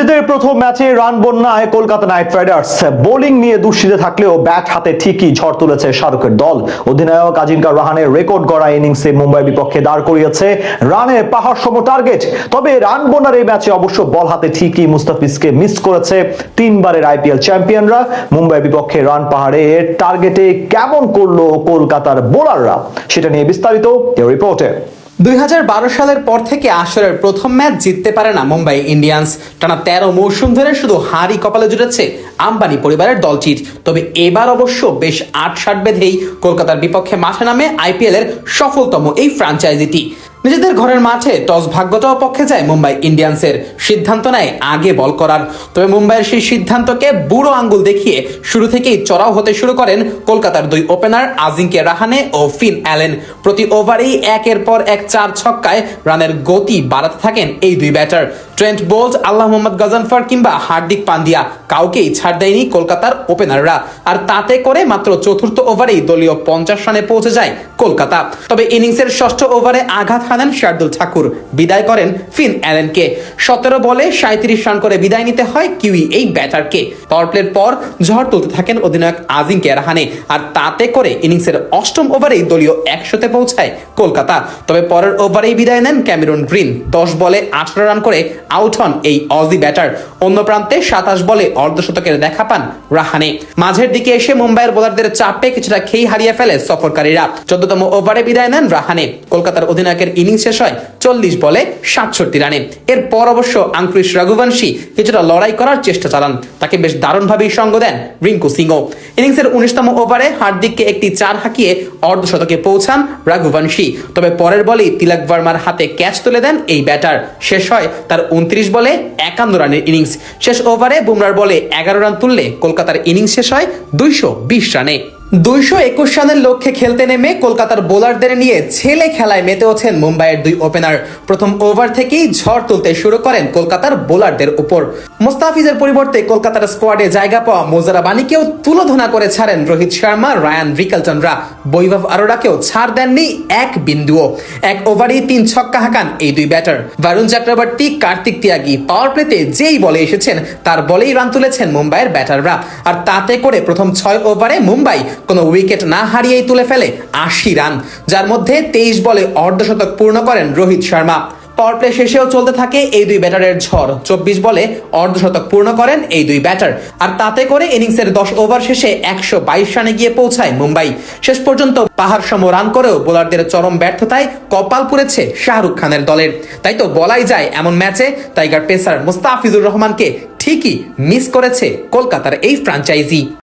সিরিজের প্রথম ম্যাচে রান বন্যায় কলকাতা নাইট রাইডার্স বোলিং নিয়ে দুশ্চিন্তে থাকলেও ব্যাট হাতে ঠিকই ঝড় তুলেছে শাহরুখের দল। অধিনায়ক আজিঙ্কা রাহানের রেকর্ড গড়া ইনিংসে মুম্বাইয়ের বিপক্ষে দাঁড় করিয়েছে রানের পাহাড় সম টার্গেট। তবে রান বন্যার এই ম্যাচে অবশ্য বল হাতে ঠিকই মুস্তাফিজকে মিস করেছে তিনবারের আইপিএল চ্যাম্পিয়নরা। মুম্বাইয়ের বিপক্ষে রান পাহাড়ের টার্গেটে কেমন করলো কলকাতার বোলাররা, সেটা নিয়ে বিস্তারিত রিপোর্টে। 2012 সালের পর থেকে আসরের প্রথম ম্যাচ জিততে পারে না মুম্বাই ইন্ডিয়ান্স। টানা 13 মৌসুম ধরে শুধু হারই কপালে জুটেছে আম্বানি পরিবারের দলটির। তবে এবার অবশ্য বেশ 8-60 বেঁধেই কলকাতার বিপক্ষে মাঠে নামে আইপিএল এর সফলতম এই ফ্র্যাঞ্চাইজিটি। নিজেদের ঘরের মাঠে টস ভাগ্যটাও পক্ষে যায় মুম্বাই ইন্ডিয়ান্সের। সিদ্ধান্ত নেয় আগে বল করার। তবে মুম্বাইয়ের সেই সিদ্ধান্তকে বুড়ো আঙ্গুল দেখিয়ে শুরু থেকেই চড়াও হতে শুরু করেন কলকাতার দুই ওপেনার আজিঙ্কে রাহানে ও ফিন অ্যালেন। প্রতি ওভারেই একের পর এক 4 ছক্কায় রানের গতি বাড়াতে থাকেন এই দুই ব্যাটার। ট্রেন্ট বোল্ট, আল্লাহ মোহাম্মদ গজনফর কিংবা হার্দিক পান্ডিয়া কাউকেই ছাড় দেয়নি কলকাতার ওপেনাররা। আর তাতে করে মাত্র চতুর্থ ওভারেই দলীয় 50 রানে পৌঁছে যায় কলকাতা। তবে ইনিংসের ষষ্ঠ ওভারে আঘাত হানেন শার্দুল ঠাকুর, বিদায় করেন ফিন অ্যালেনকে। 17 বলে 37 রান করে বিদায় নিতে হয় কিউই এই ব্যাটারকে। পাওয়ার প্লের পর ঝড় তুলতে থাকেন অধিনায়ক আজিঙ্কে রাহানে। আর তাতে করে ইনিংসের অষ্টম ওভারেই দলীয় 100-তে পৌঁছায় কলকাতা। তবে পরের ওভারেই বিদায় নেন ক্যামেরন গ্রিন। 10 বলে 18 রান করে আউট হন এই অজি ব্যাটার। অন্য প্রান্তে 27 বলে অর্ধশতকের দেখা পান রাহানে। মাঝের দিকে এসে মুম্বাইয়ের বোলারদের চাপে কিছুটা খেই হারিয়ে ফেলে সফরকারীরা। 14তম ওভারে বিদায় নেন রাহানে। কলকাতার অধিনায়কের ইনিংস শেষ হয় 40 বলে 67 রানে। এরপর অবশ্য আঙ্কুরিশ রঘুবংশী কিছুটা লড়াই করার চেষ্টা চালান। তাকে বেশ দারুণভাবেই সঙ্গ দেন রিঙ্কু সিংও। ইনিংসের 19তম ওভারে হার্দিককে একটি 4 হাঁকিয়ে অর্ধশতকে পৌঁছান রঘুবংশী। তবে পরের বলেই তিলক ভার্মার হাতে ক্যাচ তুলে দেন এই ব্যাটার। শেষ হয় তার 29 বলে 51 রানের ইনিংস। শেষ ওভারে বুমরার বলে 11 রান তুললে কলকাতার ইনিংস শেষ হয় 220 রানে। 221 রানের লক্ষ্যে খেলতে নেমে কলকাতার বোলারদের নিয়ে ছেলে খেলায় মেতে ওঠেন মুম্বাইয়ের দুই ওপেনার। প্রথম ওভার থেকেই ঝড় তুলতে শুরু করেন কলকাতার বোলারদের উপর। মুস্তাফিজের পরিবর্তে কলকাতার স্কোয়াডে জায়গা পাওয়া মোজারাবানিকেও তুলোধনা করে ছাড়েন রোহিত শর্মা, রায়ান রিকালটনরা। বৈভব আরোরাকেও ছাড় দেননি এক বিন্দুও। এক ওভারেই 3 ছক্কা হাঁকান এই দুই ব্যাটার। বরুণ চক্রবর্তী, কার্তিক ত্যাগী পাওয়ার প্লেতে যেই বলে এসেছেন তার বলেই রান তুলেছেন মুম্বাইয়ের ব্যাটাররা। আর তাতে করে প্রথম 6 ওভারে মুম্বাই কোনো উইকেট না হারিয়েই তুলে ফেলে 80 রান, যার মধ্যে 23 বলে অর্ধশতক পূর্ণ করেন রোহিত শর্মা। পাওয়ার প্লে শেষেও চলতে থাকে এই দুই ব্যাটারের ঝড়। 24 বলে অর্ধশতক পূর্ণ করেন এই দুই ব্যাটার। আর তাতে করে ইনিংসের 10 ওভার শেষে 122 রানে গিয়ে পৌঁছায় মুম্বাই। শেষ পর্যন্ত পাহাড় সম রান করেও বোলারদের চরম ব্যর্থতায় কপাল পুড়েছে শাহরুখ খানের দলের। তাই তো বলাই যায় এমন ম্যাচে টাইগার পেসার মুস্তাফিজুর রহমানকে ঠিকই মিস করেছে কলকাতার এই ফ্র্যাঞ্চাইজি।